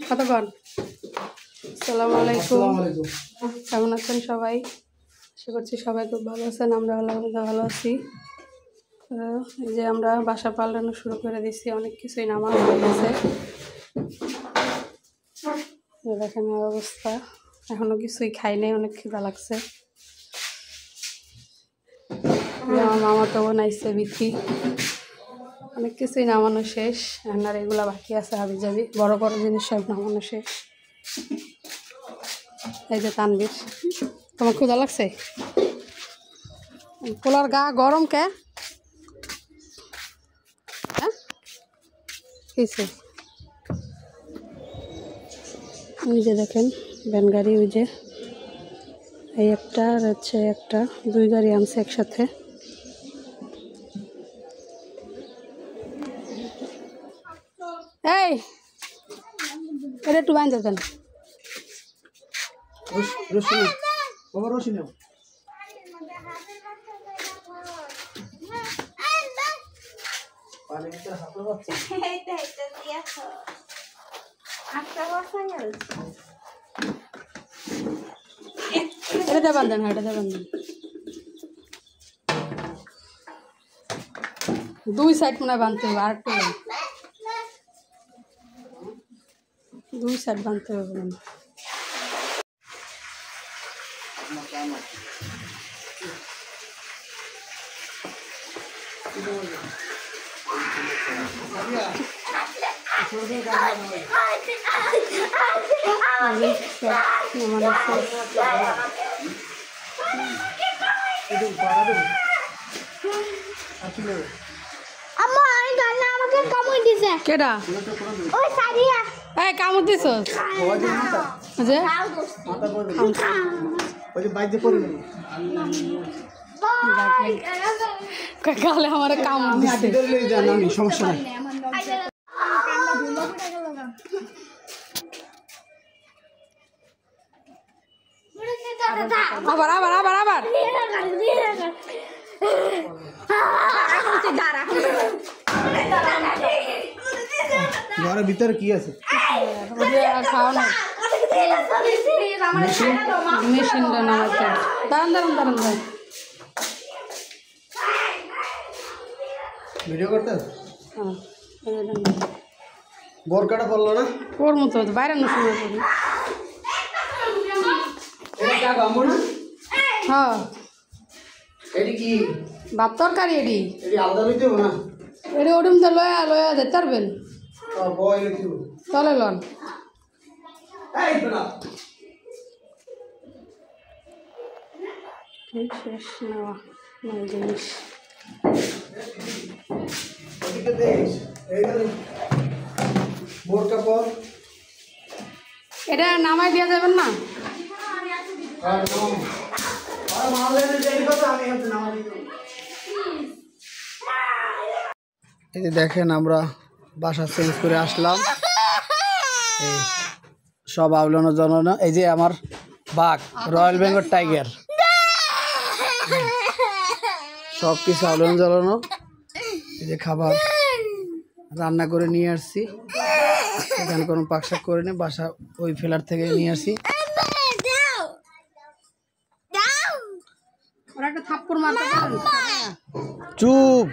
কতক্ষণ? আসসালামু আলাইকুম, কেমন আছেন সবাই? আশা করছি সবাই খুব ভালো আছেন। আমরা ভালো আছি। এই যে আমরা বাসা পাল্টানো শুরু করে দিচ্ছি, অনেক কিছুই নামানো হয়ে গেছে। দেখেন অবস্থা, এখনো কিছুই খাই নাই, অনেক খিদা লাগছে। আমার মামা তো বানাইছে বিথি, অনেক কিছুই নামানো শেষ। আর এগুলা বাকি আছে, হাবি যাবি বড় বড় জিনিস সব নামানো শেষ। এই যে তানবীর, তোমার ক্ষুধা লাগছে? পোলার গা গরম কে? হ্যাঁ কিসে? ওই যে দেখেন ভ্যান গাড়ি, ওই যে এই একটা আর হচ্ছে একটা, দুই গাড়ি আনছে একসাথে। এই এটা একটু বাইন যাবেন। এটা বান্ধেন, হ্যাঁ এটা বান্ধেন। দুই সাইড মনে হয় বাঁধতে হবে, আর একটু দুই সাইড বাঁধতে হবে না। কেডা কামড় দিছ? গালে আমার কামড় দিছে। সমস্যা নাই। আবার আবার আবার আবার ঘরের ভিতরে কি আছে? খাওয়া না, মেশিনটা নামাতে। দাঁড়ান দাঁড়ান দাঁড়ান দাঁড়ান, ভিডিও করতে হ্যাঁ বোরকাটা পড়লো না ওর মতো বাইরে না সময় করি। হ্যাঁ এটি কি ভাত তরকারি? এটি আলাদা লইতে হবে না? এটি ওরম তো লয়া লয়া যেতে পারবেন, বয়লে কি চলে লন। শেষ নেওয়া নয় জিনিস। বোরকা পর এটা নামাই দেওয়া যাবেন না? এই যে দেখেন আমরা বাসা চেঞ্জ করে আসলাম, এই সব আউলানোর জন্য না। এই যে আমার বাঘ, রয়্যাল বেঙ্গল টাইগার, সব কিছু আউলানো জ্বালানো। এই যে খাবার রান্না করে নিয়ে আসছি, এখানে কোনো পাকশাক করে নি, বাসা ওই ফ্ল্যাট থেকে নিয়ে আসি। চুপ।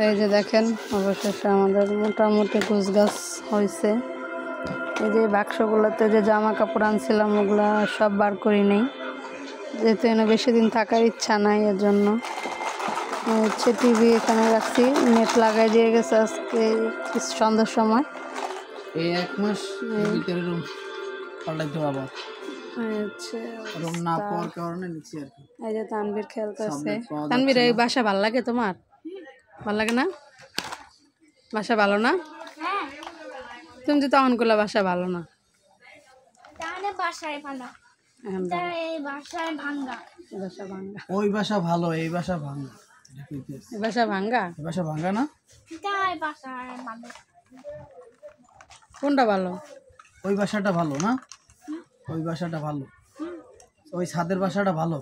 এই যে দেখেন অবশেষে আমাদের মোটামুটি গোছ গাছ হয়েছে। এই যে বাক্সগুলোতে যে জামা কাপড় আনছিলাম ওগুলা সব বার করি নেই, যেহেতু এনে বেশি দিন থাকার ইচ্ছা নাই, এর জন্য হচ্ছে টিভি এখানে রাখছি। নেট লাগাই দিয়ে গেছে আজকে সন্ধ্যার সময়। এই এক মাস ভিতরে রুম পাল্টাইতে হবে, রুম না পাওয়ার কারণে নিচ্ছি আর কি। এই যে তানবীর খেলতেছে। তানবীর এই বাসা ভাল লাগে তোমার? ভাল লাগে না? বাসা ভালো না? তুমি তো তখন করলে বাসা ভালো না। ওই বাসা ভালো, এই বাসা ভাঙা। এই বাসা ভাঙ্গা? এই বাসা ভাঙা না? কোনটা ভালো? ওই বাসাটা ভালো না? ওই বাসাটা ভালো, ওই ছাদের বাসাটা ভালো।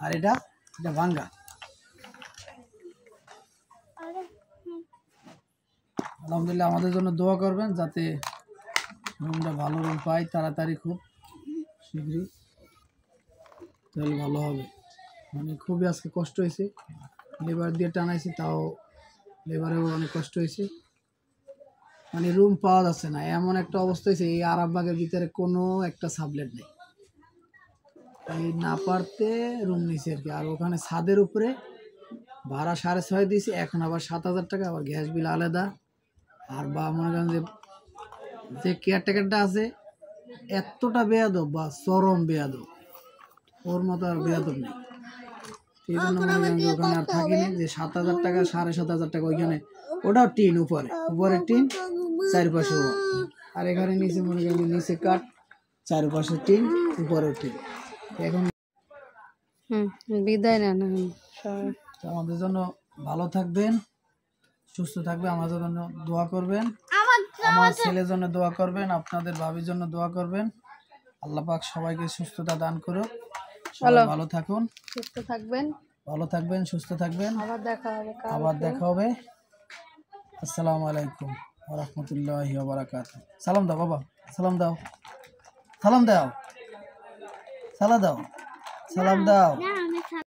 আর এটা এটা ভাঙ্গা। আলহামদুলিল্লাহ আমাদের জন্য দোয়া করবেন যাতে রুমটা ভালো রুম পাই তাড়াতাড়ি, খুব শীঘ্রই, তাহলে ভালো হবে। মানে খুবই আজকে কষ্ট হয়েছে, লেবার দিয়ে টানাইছি, তাও লেবারেও অনেক কষ্ট হয়েছে। মানে রুম পাওয়া যাচ্ছে না, এমন একটা অবস্থা হয়েছে। এই আরামবাগের ভিতরে কোনো একটা সাবলেট নেই, এই না পারতে রুম নিয়েছি আর কি। আর ওখানে ছাদের উপরে ভাড়া 6.5 দিয়েছি, এখন আবার 7,000 টাকা, আবার গ্যাস বিল আলাদা। আর বা মনে করেন যে কেয়ারটেকারটা আছে এতটা বেয়াদব, বা চরম বেয়াদব, ওর মতো আর বেয়াদব নেই। সেই জন্য মনে করেন যে ওখানে আর থাকিনি, যে 7,000 টাকা 7,500 টাকা ওইখানে, ওটাও টিন, উপরে টিন, চারিপাশে ওয়াল। আর এখানে নিচে মনে করেন নিচে কাঠ, চারিপাশে টিন, উপরে টিন। এখন বিদায় নেন সবাই। তো আমাদের জন্য ভালো থাকবেন, সুস্থ থাকবে, আমাদের জন্য দোয়া করবেন, আমার ছেলের জন্য দোয়া করবেন, আপনাদের ভাবির জন্য দোয়া করবেন। আল্লাহ পাক সবাইকে সুস্থতা দান করুক। সবাই ভালো থাকুন, সুস্থ থাকবেন, ভালো থাকবেন, সুস্থ থাকবেন। আবার দেখা হবে, আবার দেখা হবে। আসসালামু আলাইকুম ওয়া রাহমাতুল্লাহি ওয়া বারাকাতুহু। সালাম দাও বাবা, সালাম দাও, সালাম দাও, সালাম দাও, সালাম দাও।